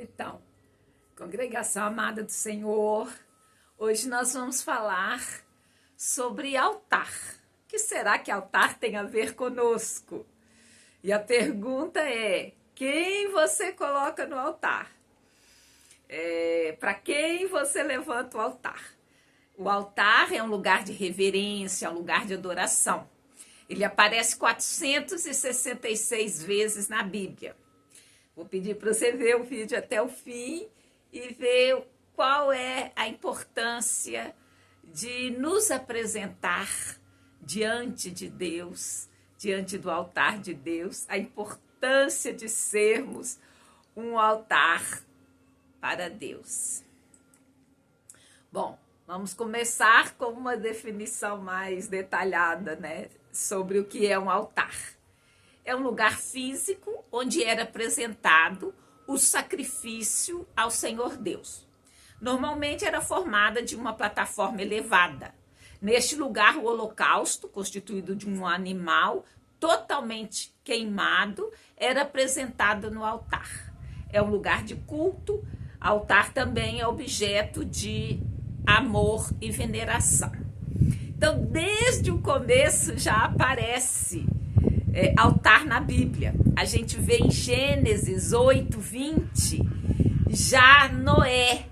Então, congregação amada do Senhor, hoje nós vamos falar sobre altar. O que será que altar tem a ver conosco? E a pergunta é: quem você coloca no altar? Para quem você levanta o altar? O altar é um lugar de reverência, um lugar de adoração. Ele aparece 466 vezes na Bíblia. Vou pedir para você ver o vídeo até o fim e ver qual é a importância de nos apresentar diante de Deus, diante do altar de Deus, a importância de sermos um altar para Deus. Bom, vamos começar com uma definição mais detalhada, né, sobre o que é um altar. É um lugar físico onde era apresentado o sacrifício ao Senhor Deus. Normalmente era formada de uma plataforma elevada. Neste lugar, o holocausto, constituído de um animal totalmente queimado, era apresentado no altar. É um lugar de culto. Altar também é objeto de amor e veneração. Então, desde o começo já aparece altar na Bíblia. A gente vê em Gênesis 8:20, já Noé,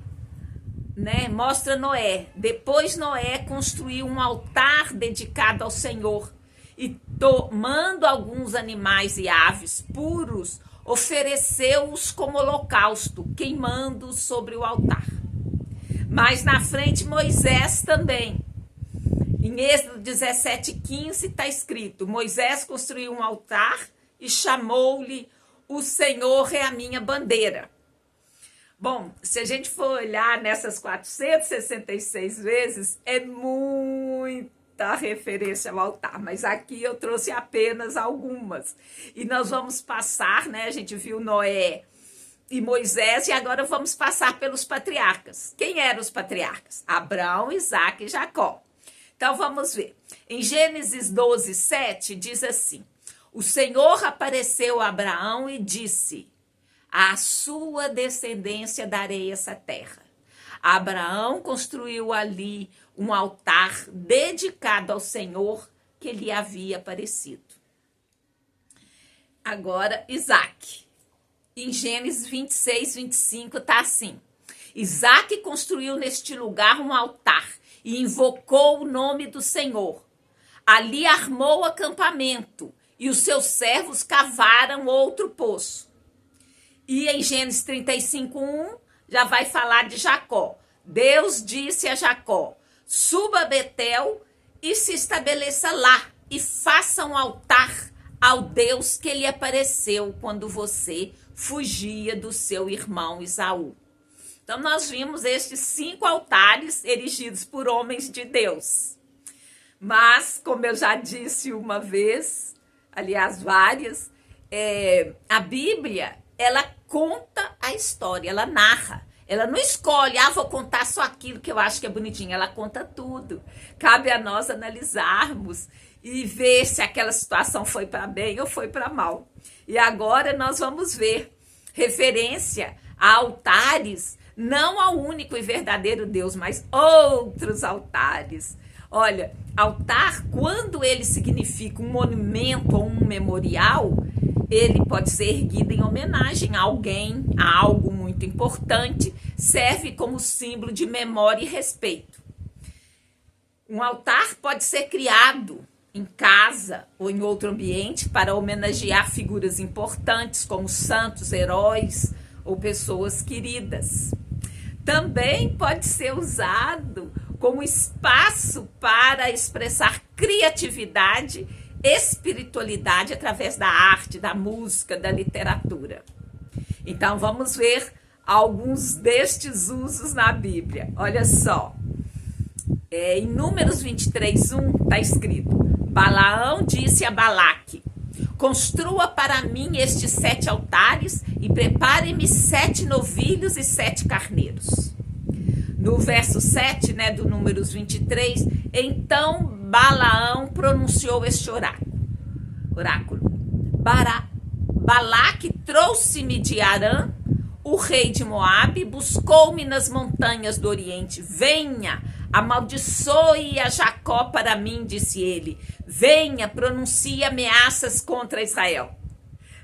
né? Mostra Noé. Depois Noé construiu um altar dedicado ao Senhor e tomando alguns animais e aves puros, ofereceu-os como holocausto, queimando sobre o altar. Mas na frente Moisés também. Em Êxodo 17:15 está escrito: Moisés construiu um altar e chamou-lhe o Senhor é a minha bandeira. Bom, se a gente for olhar nessas 466 vezes, é muita referência ao altar, mas aqui eu trouxe apenas algumas. E nós vamos passar, né? A gente viu Noé e Moisés e agora vamos passar pelos patriarcas. Quem eram os patriarcas? Abraão, Isaque e Jacó. Então vamos ver. Em Gênesis 12:7 diz assim: o Senhor apareceu a Abraão e disse: à sua descendência darei essa terra. Abraão construiu ali um altar dedicado ao Senhor que lhe havia aparecido. Agora, Isaque. Em Gênesis 26:25 está assim: Isaque construiu neste lugar um altar e invocou o nome do Senhor. Ali armou acampamento e os seus servos cavaram outro poço. E em Gênesis 35:1 já vai falar de Jacó. Deus disse a Jacó: suba a Betel e se estabeleça lá e faça um altar ao Deus que lhe apareceu quando você fugia do seu irmão Esaú. Então nós vimos estes 5 altares erigidos por homens de Deus. Mas, como eu já disse uma vez, aliás várias, a Bíblia, ela conta a história, ela narra. Ela não escolhe, vou contar só aquilo que eu acho que é bonitinho. Ela conta tudo. Cabe a nós analisarmos e ver se aquela situação foi para bem ou foi para mal. E agora nós vamos ver referência a altares, não ao único e verdadeiro Deus, mas outros altares. Olha, altar, quando ele significa um monumento ou um memorial, ele pode ser erguido em homenagem a alguém, a algo muito importante, serve como símbolo de memória e respeito. Um altar pode ser criado em casa ou em outro ambiente para homenagear figuras importantes como santos, heróis ou pessoas queridas. Também pode ser usado como espaço para expressar criatividade, espiritualidade através da arte, da música, da literatura. Então vamos ver alguns destes usos na Bíblia. Olha só, em Números 23:1 está escrito: Balaão disse a Balaque: construa para mim estes 7 altares e prepare-me 7 novilhos e 7 carneiros. No verso 7, né, do Números 23, então Balaão pronunciou este oráculo. Balaque trouxe-me de Arã o rei de Moabe, buscou-me nas montanhas do Oriente. Venha, amaldiçoe a Jacó para mim, disse ele. Venha, pronuncie ameaças contra Israel.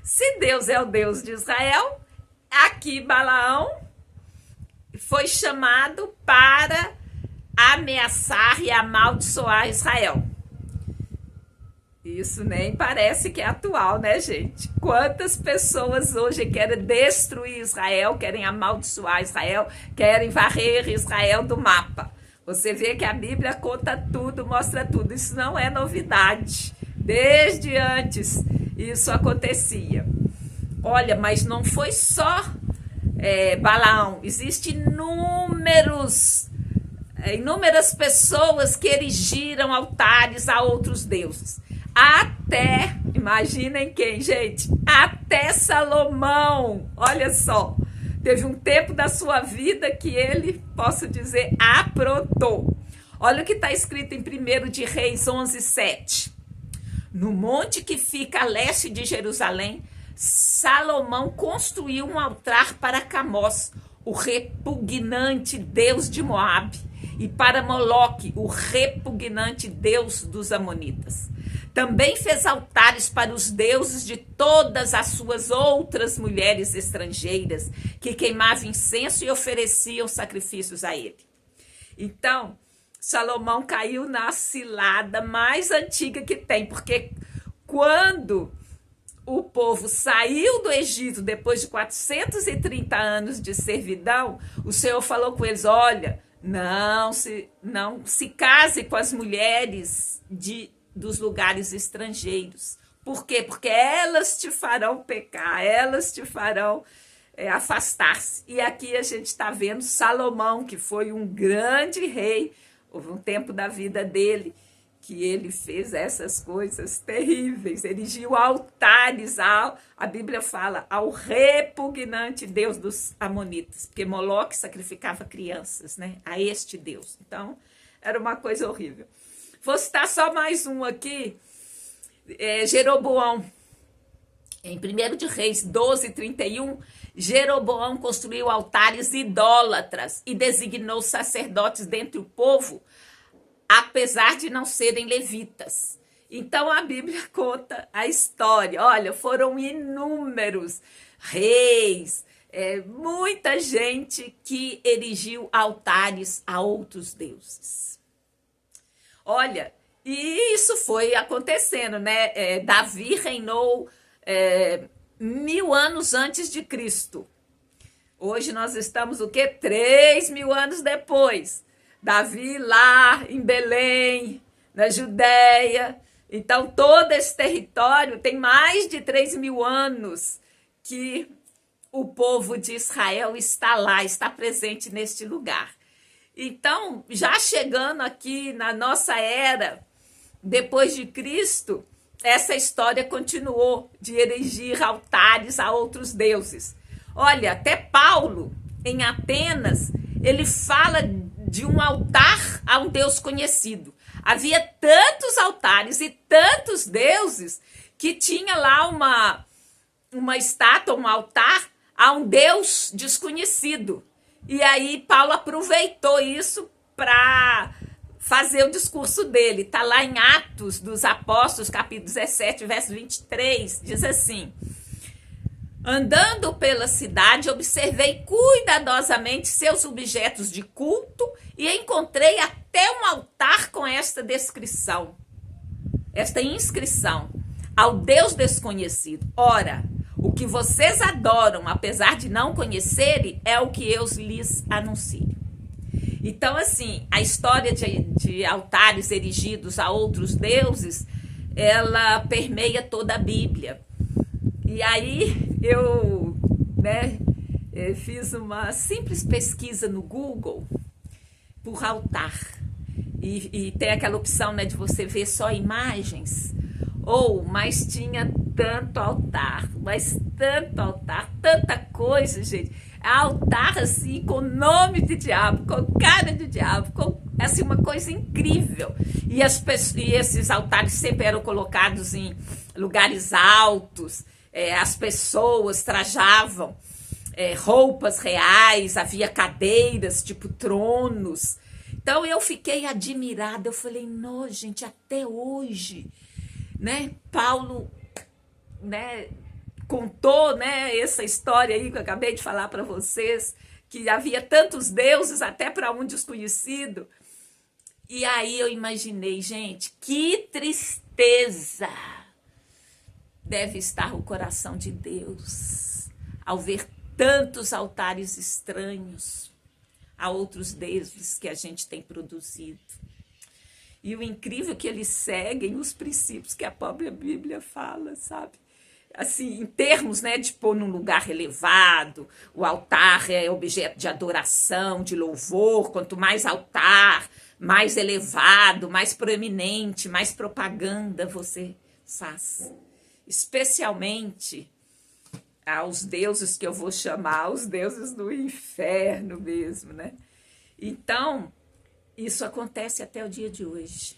Se Deus é o Deus de Israel, aqui Balaão foi chamado para ameaçar e amaldiçoar Israel. Isso nem parece que é atual, né, gente? Quantas pessoas hoje querem destruir Israel, querem amaldiçoar Israel, querem varrer Israel do mapa. Você vê que a Bíblia conta tudo, mostra tudo. Isso não é novidade. Desde antes isso acontecia. Olha, mas não foi só Balaão. Existem inúmeras pessoas que erigiram altares a outros deuses. Até, imaginem quem, gente? Até Salomão, olha só. Teve um tempo da sua vida que ele, posso dizer, aprontou. Olha o que está escrito em 1 de Reis 11:7. No monte que fica a leste de Jerusalém, Salomão construiu um altar para Camós, o repugnante deus de Moabe, e para Moloque, o repugnante deus dos amonitas. Também fez altares para os deuses de todas as suas outras mulheres estrangeiras, que queimavam incenso e ofereciam sacrifícios a ele. Então, Salomão caiu na cilada mais antiga que tem, porque quando o povo saiu do Egito depois de 430 anos de servidão, o Senhor falou com eles: olha, não se case com as mulheres dos lugares estrangeiros. Por quê? Porque elas te farão pecar, elas te farão afastar-se. E aqui a gente está vendo Salomão, que foi um grande rei. Houve um tempo da vida dele que ele fez essas coisas terríveis, erigiu altares a Bíblia fala, ao repugnante Deus dos amonitas, porque Moloque sacrificava crianças, né, a este Deus. Então, era uma coisa horrível. Vou citar só mais um aqui, Jeroboão. Em 1 de Reis 12:31, Jeroboão construiu altares idólatras e designou sacerdotes dentre o povo, apesar de não serem levitas. Então a Bíblia conta a história. Olha, foram inúmeros reis, muita gente que erigiu altares a outros deuses. Olha, e isso foi acontecendo, né? Davi reinou 1000 anos antes de Cristo. Hoje nós estamos o quê? 3000 anos depois. Davi lá em Belém, na Judéia. Então, todo esse território tem mais de 3000 anos que o povo de Israel está lá, está presente neste lugar. Então, já chegando aqui na nossa era, depois de Cristo, essa história continuou de erigir altares a outros deuses. Olha, até Paulo, em Atenas, ele fala de um altar a um Deus conhecido. Havia tantos altares e tantos deuses que tinha lá uma estátua, um altar a um Deus desconhecido. E aí Paulo aproveitou isso para fazer o discurso dele. Está lá em Atos dos Apóstolos, capítulo 17, verso 23, diz assim: andando pela cidade, observei cuidadosamente seus objetos de culto e encontrei até um altar com esta inscrição: ao Deus desconhecido. Ora, o que vocês adoram, apesar de não conhecerem, é o que eu lhes anuncio. Então, assim, a história de altares erigidos a outros deuses, ela permeia toda a Bíblia. E aí eu fiz uma simples pesquisa no Google por altar. E tem aquela opção, né, de você ver só imagens. Mas tinha tanto altar, tanta coisa, gente. Altar assim, com nome de diabo, com cara de diabo, com assim, uma coisa incrível. E esses altares sempre eram colocados em lugares altos. As pessoas trajavam roupas reais, havia cadeiras, tipo tronos. Então eu fiquei admirada, eu falei, não, gente, até hoje, né, Paulo, né, contou, né, essa história aí que eu acabei de falar para vocês, que havia tantos deuses até para um desconhecido. E aí eu imaginei, gente, que tristeza deve estar o coração de Deus ao ver tantos altares estranhos a outros deuses que a gente tem produzido. E o incrível é que eles seguem os princípios que a própria Bíblia fala, sabe? Assim, em termos, né, de pôr num lugar elevado, o altar é objeto de adoração, de louvor. Quanto mais altar, mais elevado, mais proeminente, mais propaganda você faz. Especialmente aos deuses que eu vou chamar os deuses do inferno mesmo, né? Então, isso acontece até o dia de hoje.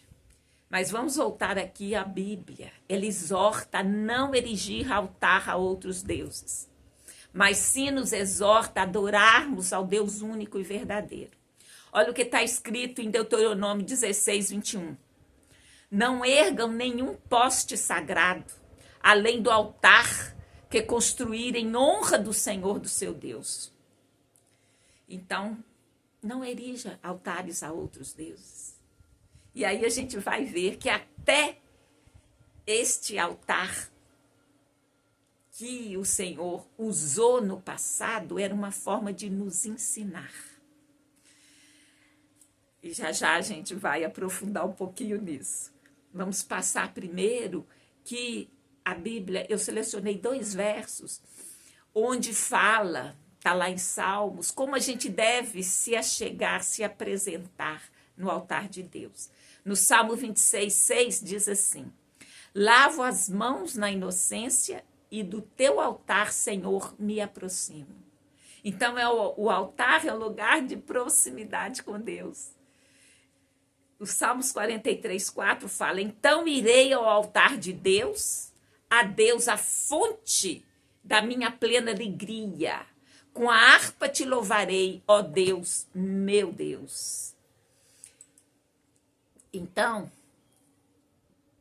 Mas vamos voltar aqui à Bíblia. Ela exorta a não erigir altar a outros deuses, mas sim nos exorta a adorarmos ao Deus único e verdadeiro. Olha o que está escrito em Deuteronômio 16, 21. Não ergam nenhum poste sagrado, além do altar que construir em honra do Senhor, do seu Deus. Então, não erija altares a outros deuses. E aí a gente vai ver que até este altar que o Senhor usou no passado era uma forma de nos ensinar. E já já a gente vai aprofundar um pouquinho nisso. Vamos passar primeiro que a Bíblia, eu selecionei 2 versos, onde fala, está lá em Salmos, como a gente deve se achegar, se apresentar no altar de Deus. No Salmo 26, 6 diz assim: lavo as mãos na inocência e do teu altar, Senhor, me aproximo. Então o altar é um lugar de proximidade com Deus. O Salmos 43, 4 fala: então irei ao altar de Deus, a Deus a fonte da minha plena alegria. Com a harpa te louvarei, ó Deus, meu Deus. Então,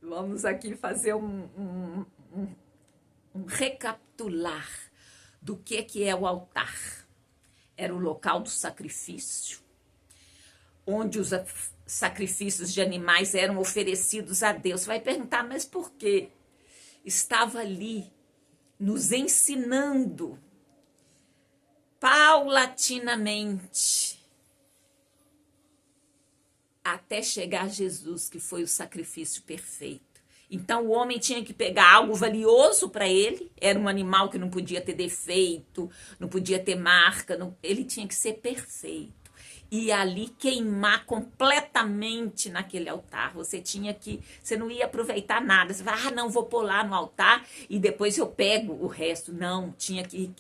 vamos aqui fazer um recapitular do que é o altar. Era o local do sacrifício, onde os sacrifícios de animais eram oferecidos a Deus. Você vai perguntar, mas por quê? Estava ali nos ensinando paulatinamente até chegar a Jesus, que foi o sacrifício perfeito. Então o homem tinha que pegar algo valioso para ele, era um animal que não podia ter defeito, não podia ter marca, ele tinha que ser perfeito. E ali queimar completamente naquele altar. Você não ia aproveitar nada. Você vai, não, vou pôr lá no altar e depois eu pego o resto. Não,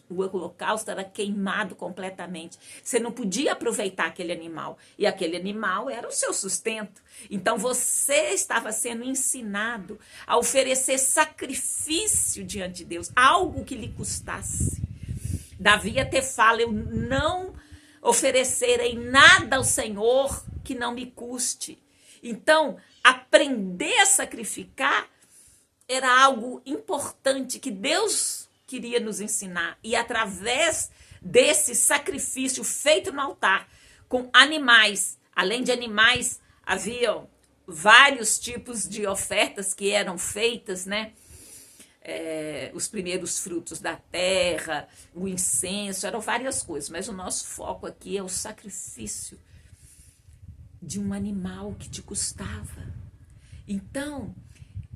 o holocausto era queimado completamente. Você não podia aproveitar aquele animal. E aquele animal era o seu sustento. Então você estava sendo ensinado a oferecer sacrifício diante de Deus, algo que lhe custasse. Davi até fala, eu não oferecerei nada ao Senhor que não me custe. Então, aprender a sacrificar era algo importante que Deus queria nos ensinar. E através desse sacrifício feito no altar, com animais, além de animais, haviam vários tipos de ofertas que eram feitas, né? Os primeiros frutos da terra, o incenso, eram várias coisas, mas o nosso foco aqui é o sacrifício de um animal que te custava. Então,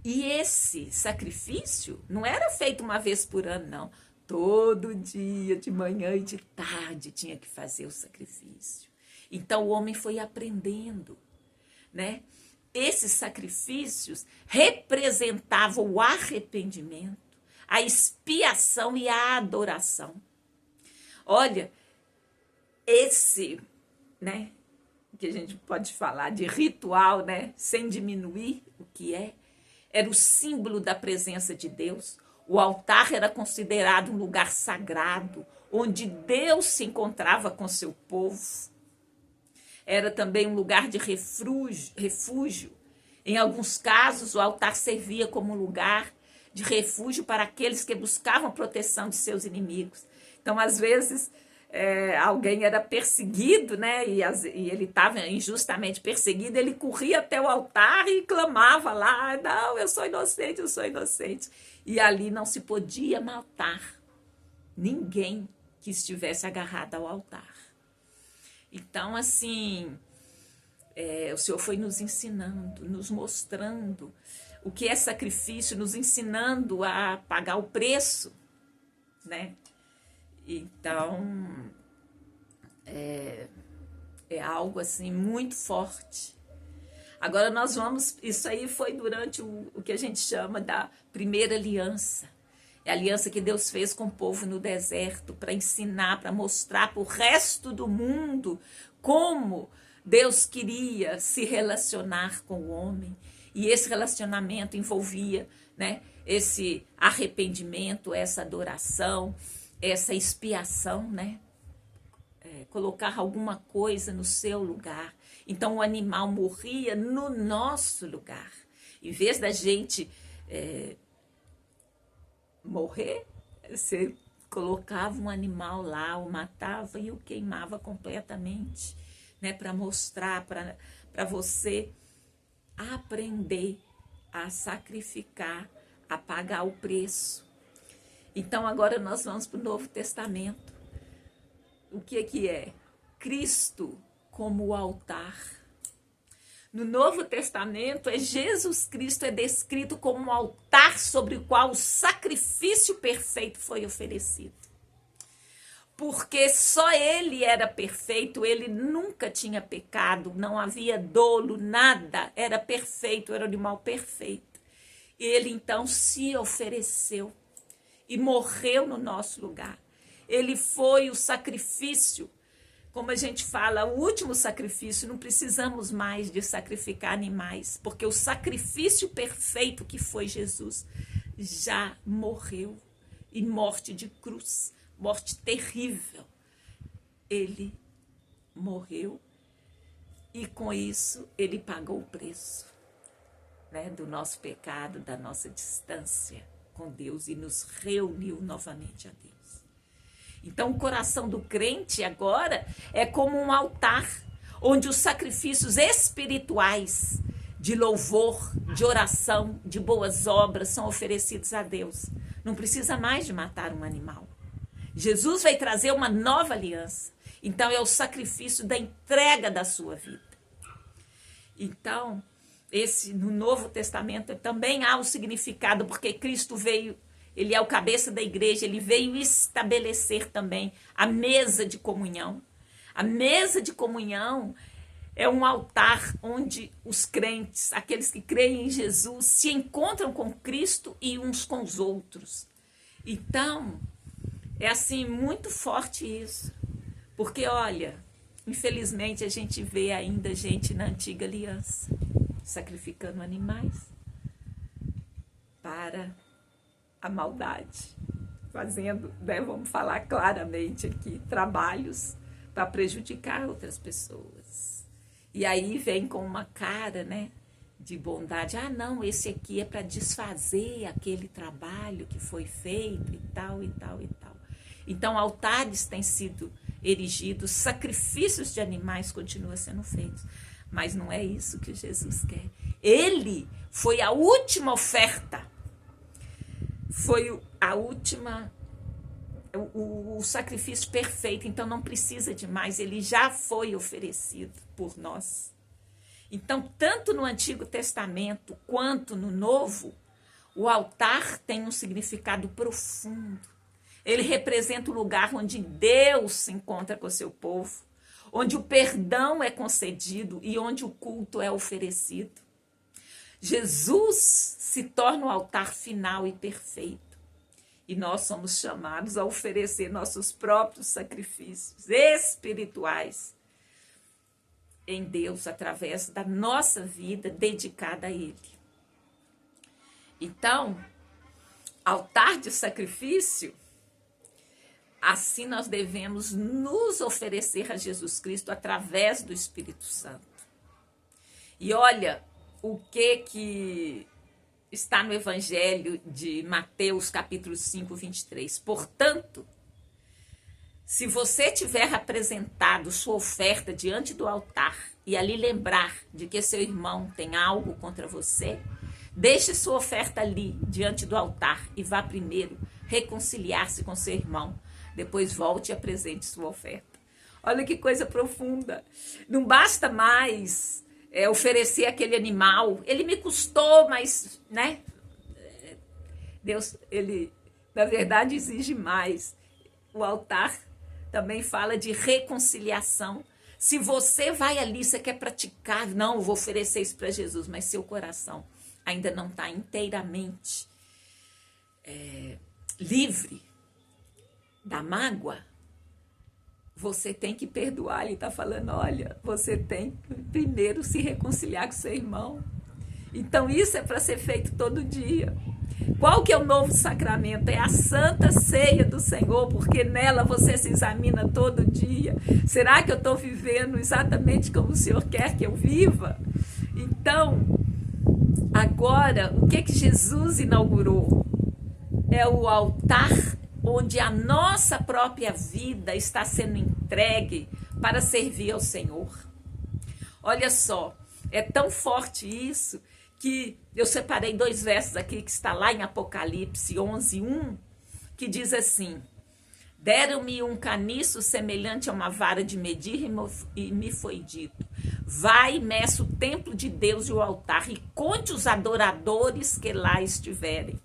e esse sacrifício não era feito uma vez por ano, não. Todo dia, de manhã e de tarde, tinha que fazer o sacrifício. Então, o homem foi aprendendo, né? Esses sacrifícios representavam o arrependimento, a expiação e a adoração. Olha, esse, né, que a gente pode falar de ritual, né, sem diminuir o que era o símbolo da presença de Deus. O altar era considerado um lugar sagrado, onde Deus se encontrava com seu povo. Era também um lugar de refúgio. Em alguns casos, o altar servia como lugar de refúgio para aqueles que buscavam proteção de seus inimigos. Então, às vezes, alguém era perseguido, né? E ele estava injustamente perseguido, ele corria até o altar e clamava lá: não, eu sou inocente, eu sou inocente. E ali não se podia matar ninguém que estivesse agarrado ao altar. Então, assim, o Senhor foi nos ensinando, nos mostrando o que é sacrifício, nos ensinando a pagar o preço, né? Então, é algo assim muito forte. Agora nós vamos, isso aí foi durante o que a gente chama da primeira aliança. É a aliança que Deus fez com o povo no deserto para ensinar, para mostrar para o resto do mundo como Deus queria se relacionar com o homem. E esse relacionamento envolvia, né, esse arrependimento, essa adoração, essa expiação, né? Colocar alguma coisa no seu lugar. Então o animal morria no nosso lugar. Em vez da gente morrer, você colocava um animal lá, o matava e o queimava completamente, né? Para mostrar, para você aprender a sacrificar, a pagar o preço. Então agora nós vamos para o Novo Testamento. O que é? Cristo como altar. No Novo Testamento, Jesus Cristo é descrito como um altar sobre o qual o sacrifício perfeito foi oferecido. Porque só ele era perfeito, ele nunca tinha pecado, não havia dolo, nada, era perfeito, era o animal perfeito. Ele então se ofereceu e morreu no nosso lugar. Ele foi o sacrifício, como a gente fala, o último sacrifício. Não precisamos mais de sacrificar animais, porque o sacrifício perfeito que foi Jesus já morreu, e morte de cruz, morte terrível. Ele morreu e com isso ele pagou o preço, né, do nosso pecado, da nossa distância com Deus, e nos reuniu novamente a Deus. Então o coração do crente agora é como um altar, onde os sacrifícios espirituais de louvor, de oração, de boas obras são oferecidos a Deus. Não precisa mais de matar um animal. Jesus vai trazer uma nova aliança. Então é o sacrifício da entrega da sua vida. Então, no Novo Testamento também há um significado, porque Cristo veio, ele é o cabeça da igreja, ele veio estabelecer também a mesa de comunhão. A mesa de comunhão é um altar onde os crentes, aqueles que creem em Jesus, se encontram com Cristo e uns com os outros. Então, é assim, muito forte isso. Porque, olha, infelizmente a gente vê ainda gente na antiga aliança sacrificando animais para a maldade, fazendo, né, vamos falar claramente aqui, trabalhos para prejudicar outras pessoas. E aí vem com uma cara, né, de bondade. Ah, não, esse aqui é para desfazer aquele trabalho que foi feito e tal, e tal, e tal. Então, altares têm sido erigidos, sacrifícios de animais continuam sendo feitos. Mas não é isso que Jesus quer. Ele foi a última oferta. Foi a última, o sacrifício perfeito. Então não precisa de mais. Ele já foi oferecido por nós. Então, tanto no Antigo Testamento quanto no Novo, o altar tem um significado profundo. Ele representa o lugar onde Deus se encontra com o seu povo, onde o perdão é concedido e onde o culto é oferecido. Jesus se torna o altar final e perfeito. E nós somos chamados a oferecer nossos próprios sacrifícios espirituais em Deus, através da nossa vida dedicada a Ele. Então, altar de sacrifício, assim nós devemos nos oferecer a Jesus Cristo através do Espírito Santo. E olha o que está no Evangelho de Mateus, capítulo 5, 23. Portanto, se você tiver apresentado sua oferta diante do altar e ali lembrar de que seu irmão tem algo contra você, deixe sua oferta ali diante do altar e vá primeiro reconciliar-se com seu irmão. Depois volte e apresente sua oferta. Olha que coisa profunda. Não basta mais oferecer aquele animal. Ele me custou, mas, né? Deus, ele, na verdade, exige mais. O altar também fala de reconciliação. Se você vai ali, você quer praticar, não, eu vou oferecer isso para Jesus, mas seu coração ainda não está inteiramente livre da mágoa, você tem que perdoar. Ele está falando, olha, você tem que primeiro se reconciliar com seu irmão. Então isso é para ser feito todo dia. Qual que é o novo sacramento? É a Santa Ceia do Senhor, porque nela você se examina todo dia. Será que eu estou vivendo exatamente como o Senhor quer que eu viva? Então, agora, o que Jesus inaugurou? É o altar onde a nossa própria vida está sendo entregue para servir ao Senhor. Olha só, é tão forte isso que eu separei 2 versos aqui que está lá em Apocalipse 11:1, que diz assim: deram-me um caniço semelhante a uma vara de medir e me foi dito: vai, meça o templo de Deus e o altar e conte os adoradores que lá estiverem.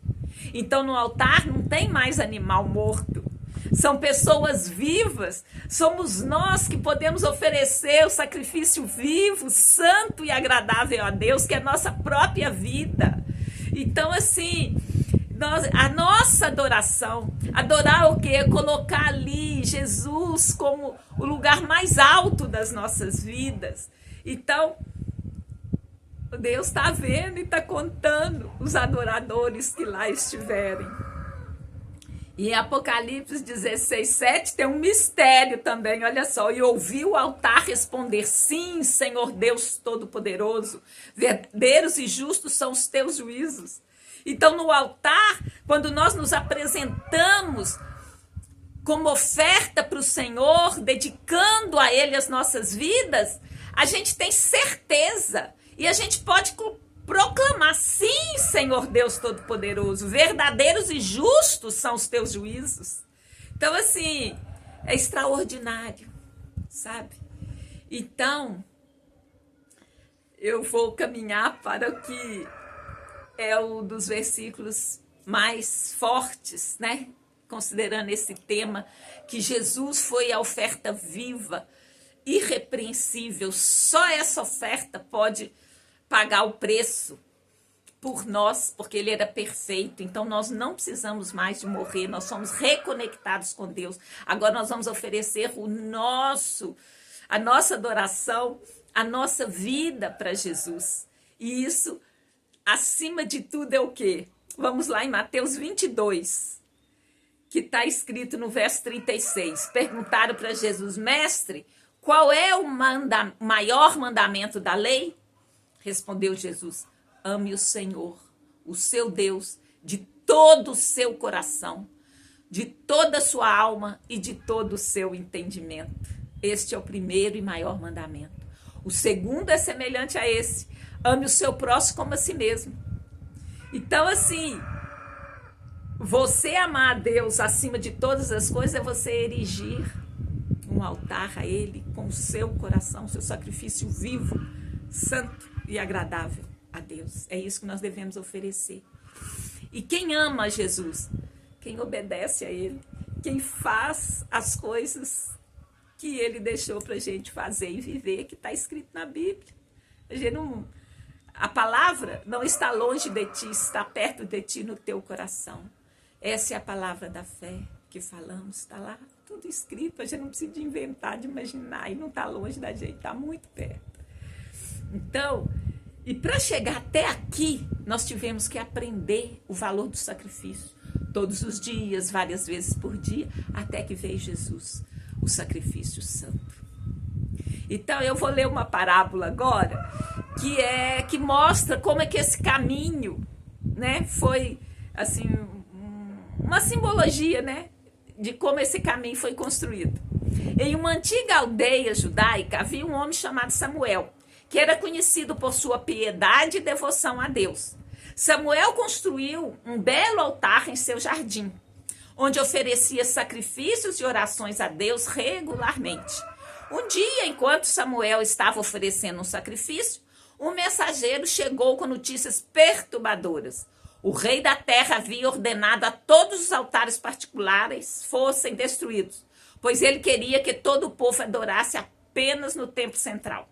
Então no altar não tem mais animal morto, são pessoas vivas, somos nós que podemos oferecer o sacrifício vivo, santo e agradável a Deus, que é a nossa própria vida. Então assim, a nossa adoração, adorar o quê? Colocar ali Jesus como o lugar mais alto das nossas vidas. Então, Deus está vendo e está contando os adoradores que lá estiverem. E em Apocalipse 16:7 tem um mistério também, olha só. E ouvi o altar responder: sim, Senhor Deus Todo-Poderoso, verdadeiros e justos são os teus juízos. Então, no altar, quando nós nos apresentamos como oferta para o Senhor, dedicando a Ele as nossas vidas, a gente tem certeza e a gente pode proclamar: sim, Senhor Deus Todo-Poderoso, verdadeiros e justos são os teus juízos. Então, assim, é extraordinário, sabe? Então, eu vou caminhar para o que é um dos versículos mais fortes, né? Considerando esse tema, que Jesus foi a oferta viva, irrepreensível. Só essa oferta pode pagar o preço por nós, porque ele era perfeito. Então nós não precisamos mais de morrer, nós somos reconectados com Deus. Agora nós vamos oferecer a nossa adoração, a nossa vida para Jesus. E isso, acima de tudo, é o quê? Vamos lá em Mateus 22, que está escrito no verso 36. Perguntaram para Jesus: mestre, qual é o maior mandamento da lei? Respondeu Jesus: ame o Senhor, o seu Deus, de todo o seu coração, de toda a sua alma e de todo o seu entendimento. Este é o primeiro e maior mandamento. O segundo é semelhante a esse: ame o seu próximo como a si mesmo. Então, assim, você amar a Deus acima de todas as coisas é você erigir um altar a Ele com o seu coração, seu sacrifício vivo, santo e agradável a Deus. É isso que nós devemos oferecer. E quem ama a Jesus? Quem obedece a Ele, quem faz as coisas que Ele deixou para a gente fazer e viver, que está escrito na Bíblia. A palavra não está longe de ti, está perto de ti, no teu coração. Essa é a palavra da fé que falamos, está lá tudo escrito, a gente não precisa de inventar, de imaginar, e não está longe da gente, está muito perto. Então, e para chegar até aqui, nós tivemos que aprender o valor do sacrifício. todos os dias, várias vezes por dia, até que veio Jesus, o sacrifício santo. Então eu vou ler uma parábola agora, que mostra como é que esse caminho, né, foi assim uma simbologia, né, de como esse caminho foi construído. Em uma antiga aldeia judaica havia um homem chamado Samuel, que era conhecido por sua piedade e devoção a Deus. Samuel construiu um belo altar em seu jardim, onde oferecia sacrifícios e orações a Deus regularmente. Um dia, enquanto Samuel estava oferecendo um sacrifício, um mensageiro chegou com notícias perturbadoras. O rei da terra havia ordenado a todos os altares particulares fossem destruídos, pois ele queria que todo o povo adorasse apenas no templo central.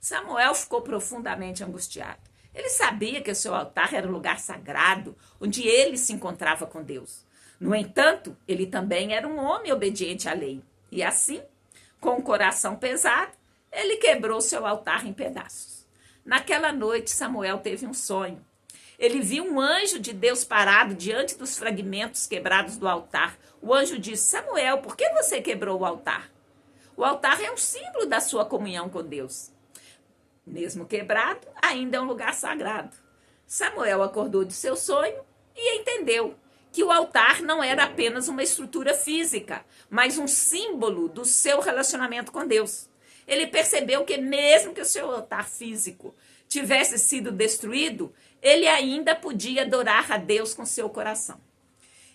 Samuel ficou profundamente angustiado. Ele sabia que o seu altar era o lugar sagrado, onde ele se encontrava com Deus. No entanto, ele também era um homem obediente à lei. E assim, com o coração pesado, ele quebrou seu altar em pedaços. Naquela noite, Samuel teve um sonho. Ele viu um anjo de Deus parado diante dos fragmentos quebrados do altar. O anjo disse: Samuel, por que você quebrou o altar? O altar é um símbolo da sua comunhão com Deus. Mesmo quebrado, ainda é um lugar sagrado. Samuel acordou de seu sonho e entendeu que o altar não era apenas uma estrutura física, mas um símbolo do seu relacionamento com Deus. Ele percebeu que mesmo que o seu altar físico tivesse sido destruído, ele ainda podia adorar a Deus com seu coração.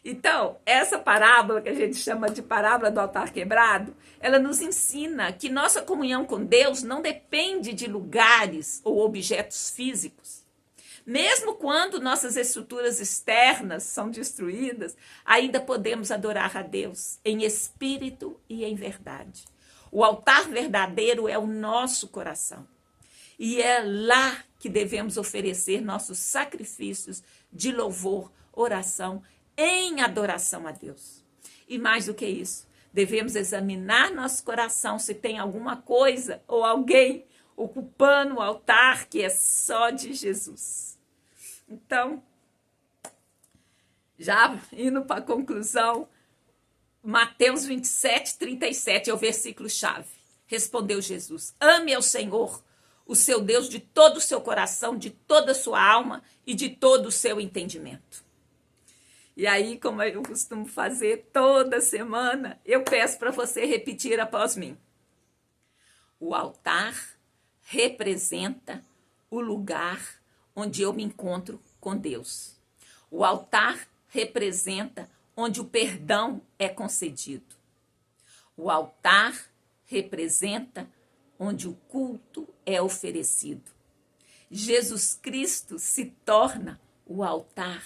Então, essa parábola que a gente chama de parábola do altar quebrado, ela nos ensina que nossa comunhão com Deus não depende de lugares ou objetos físicos. Mesmo quando nossas estruturas externas são destruídas, ainda podemos adorar a Deus em espírito e em verdade. O altar verdadeiro é o nosso coração. E é lá que devemos oferecer nossos sacrifícios de louvor, oração, em adoração a Deus. E mais do que isso, devemos examinar nosso coração se tem alguma coisa ou alguém ocupando o altar que é só de Jesus. Então, já indo para a conclusão, Mateus 27, 37 é o versículo-chave. Respondeu Jesus: ame ao Senhor, o seu Deus, de todo o seu coração, de toda a sua alma e de todo o seu entendimento. E aí, como eu costumo fazer toda semana, eu peço para você repetir após mim. O altar representa o lugar onde eu me encontro com Deus. O altar representa onde o perdão é concedido. O altar representa onde o culto é oferecido. Jesus Cristo se torna o altar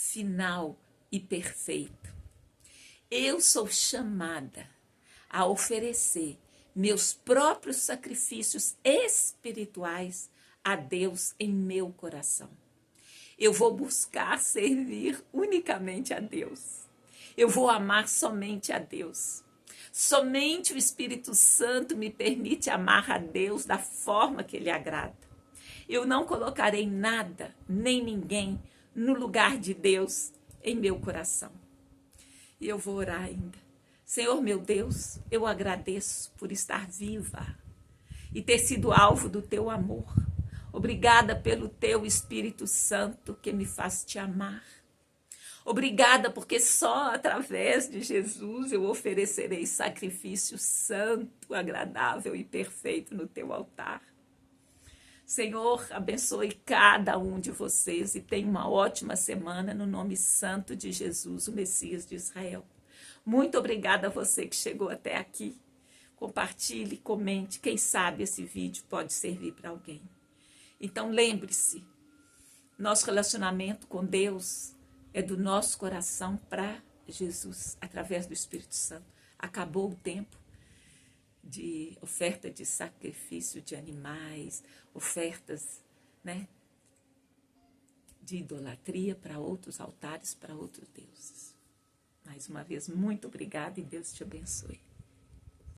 final e perfeito. Eu sou chamada a oferecer meus próprios sacrifícios espirituais a Deus em meu coração. Eu vou buscar servir unicamente a Deus. Eu vou amar somente a Deus. Somente o Espírito Santo me permite amar a Deus da forma que Ele agrada. Eu não colocarei nada, nem ninguém, no lugar de Deus em meu coração. E eu vou orar ainda. Senhor meu Deus, eu agradeço por estar viva e ter sido alvo do teu amor. Obrigada pelo teu Espírito Santo que me faz te amar. Obrigada porque só através de Jesus eu oferecerei sacrifício santo, agradável e perfeito no teu altar. Senhor, abençoe cada um de vocês e tenha uma ótima semana no nome santo de Jesus, o Messias de Israel. Muito obrigada a você que chegou até aqui. Compartilhe, comente. Quem sabe esse vídeo pode servir para alguém. Então lembre-se, nosso relacionamento com Deus é do nosso coração para Jesus, através do Espírito Santo. Acabou o tempo de oferta de sacrifício de animais, ofertas, né, de idolatria para outros altares, para outros deuses. Mais uma vez, muito obrigada e Deus te abençoe.